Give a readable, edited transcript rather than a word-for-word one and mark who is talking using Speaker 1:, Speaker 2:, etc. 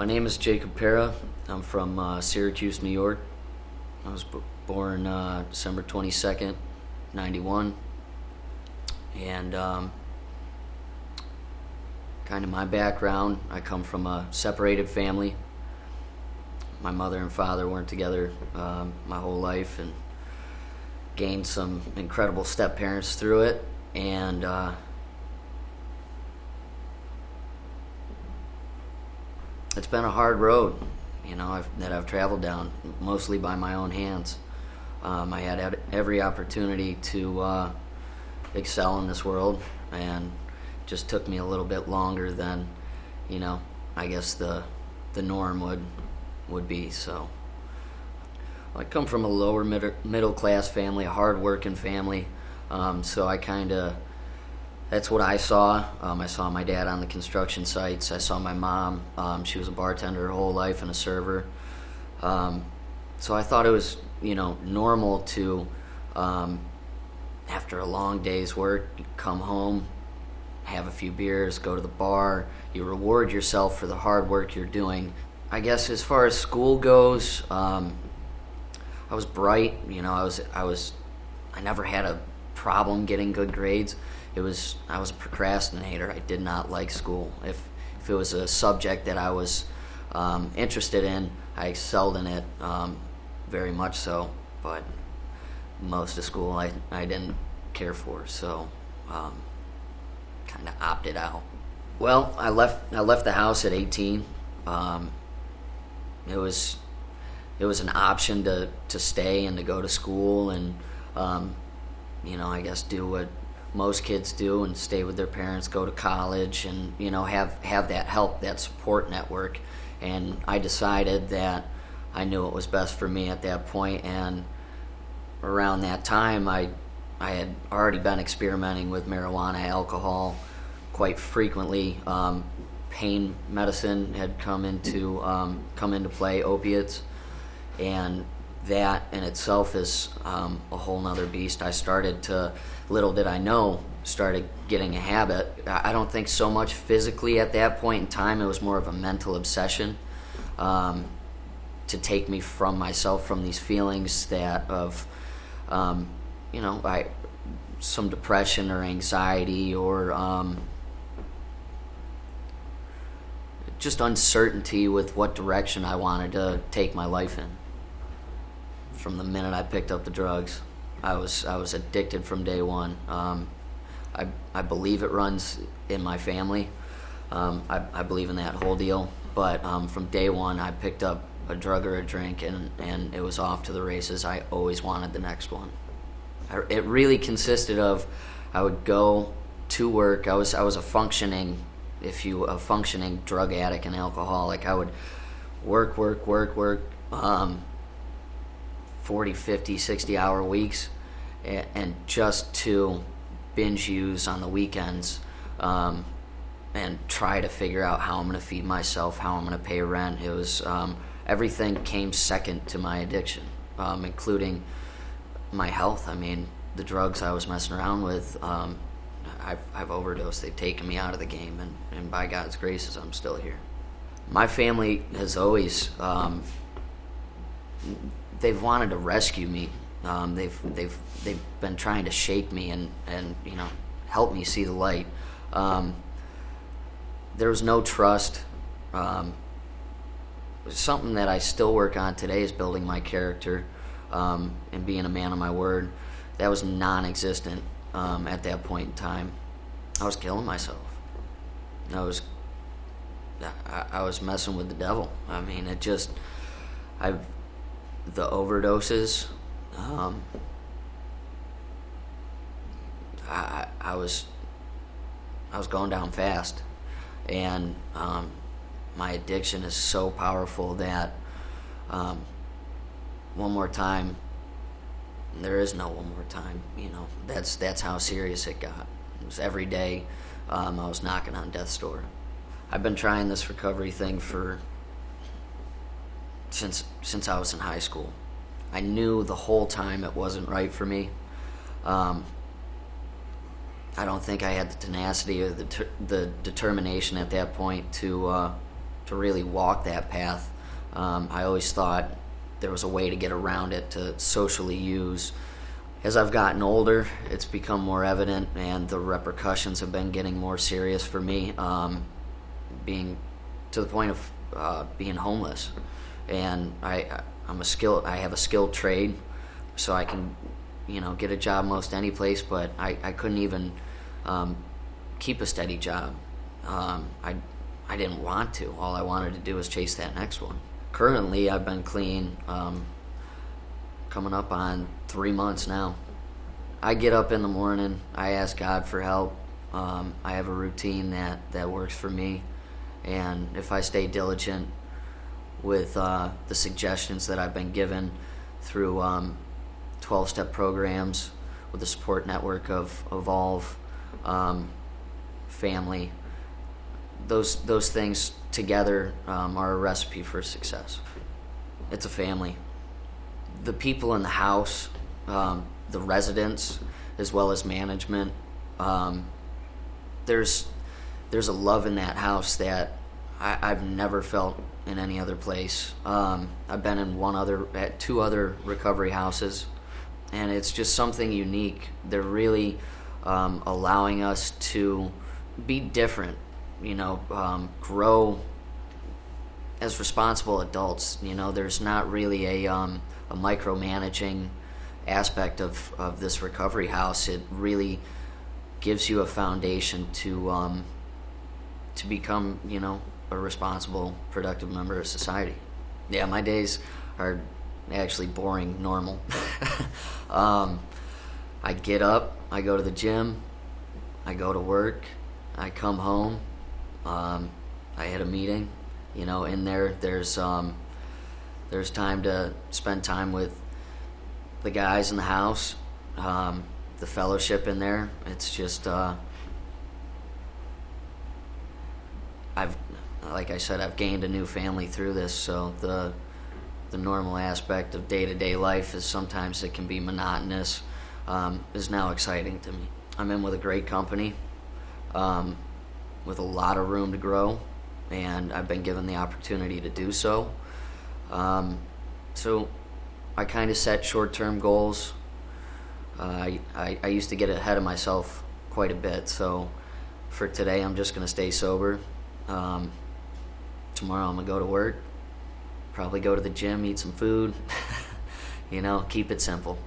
Speaker 1: My name is Jacob Pera. I'm from Syracuse, New York. I was born December 22nd, 91. And kind of my background, I come from a separated family. My mother and father weren't together my whole life, and gained some incredible step-parents through it. And it's been a hard road, that I've traveled down, mostly by my own hands. I had every opportunity to excel in this world, and just took me a little bit longer than, I guess the norm would be. So I come from a lower middle class family, a hard-working family. So that's what I saw. I saw my dad on the construction sites. I saw my mom. She was a bartender her whole life and a server. So I thought it was, normal to, after a long day's work, you come home, have a few beers, go to the bar. You reward yourself for the hard work you're doing. I guess as far as school goes, I was bright. I never had a problem getting good grades. I was a procrastinator. I did not like school. If it was a subject that I was interested in, I excelled in it, very much so. But most of school I didn't care for, so kind of opted out. Well, I left the house at 18. It was an option to stay and to go to school and I guess do what most kids do and stay with their parents, go to college, and have that help, that support network. And I decided that I knew what was best for me at that point. And around that time, I had already been experimenting with marijuana, alcohol quite frequently. Pain medicine had come into play, opiates, and that in itself is a whole nother beast. I started to, little did I know, started getting a habit. I don't think so much physically at that point in time. It was more of a mental obsession to take me from myself, from these feelings that of some depression or anxiety or just uncertainty with what direction I wanted to take my life in. From the minute I picked up the drugs, I was addicted from day one. I believe it runs in my family. I believe in that whole deal. But from day one, I picked up a drug or a drink, and it was off to the races. I always wanted the next one. It really consisted of, I would go to work. I was a functioning drug addict and alcoholic. I would work, 40, 50, 60-hour weeks, and just to binge use on the weekends, and try to figure out how I'm going to feed myself, how I'm going to pay rent. It was everything came second to my addiction, including my health. I mean, the drugs I was messing around with, I've overdosed. They've taken me out of the game, and by God's graces, I'm still here. My family has always they've wanted to rescue me. They've been trying to shake me and help me see the light. There was no trust. Something that I still work on today is building my character, and being a man of my word. That was non-existent at that point in time. I was killing myself. I was messing with the devil. I mean, the overdoses, I was going down fast, and my addiction is so powerful that one more time, there is no one more time. That's how serious it got. It was every day. I was knocking on death's door. I've been trying this recovery thing since I was in high school. I knew the whole time it wasn't right for me. I don't think I had the tenacity or the determination at that point to really walk that path. I always thought there was a way to get around it, to socially use. As I've gotten older, it's become more evident, and the repercussions have been getting more serious for me, being to the point of being homeless. And I have a skilled trade, so I can, get a job most any place, but I couldn't even keep a steady job. I didn't want to. All I wanted to do was chase that next one. Currently, I've been clean coming up on 3 months now. I get up in the morning, I ask God for help. I have a routine that works for me, and if I stay diligent with the suggestions that I've been given through 12-step programs with the support network of Evolve, family, those things together are a recipe for success. It's a family. The people in the house, the residents, as well as management, there's a love in that house that I've never felt in any other place. I've been in at 2 other recovery houses, and it's just something unique. They're really allowing us to be different, grow as responsible adults. There's not really a micromanaging aspect of this recovery house. It really gives you a foundation to become, a responsible, productive member of society. Yeah, my days are actually boring, normal. I get up, I go to the gym, I go to work, I come home, I had a meeting. In there's time to spend time with the guys in the house, the fellowship in there. It's just like I said, I've gained a new family through this, so the normal aspect of day-to-day life is sometimes it can be monotonous, is now exciting to me. I'm in with a great company, with a lot of room to grow, and I've been given the opportunity to do so. So I kind of set short-term goals. I used to get ahead of myself quite a bit, so for today I'm just going to stay sober. Tomorrow I'm going to go to work, probably go to the gym, eat some food, keep it simple.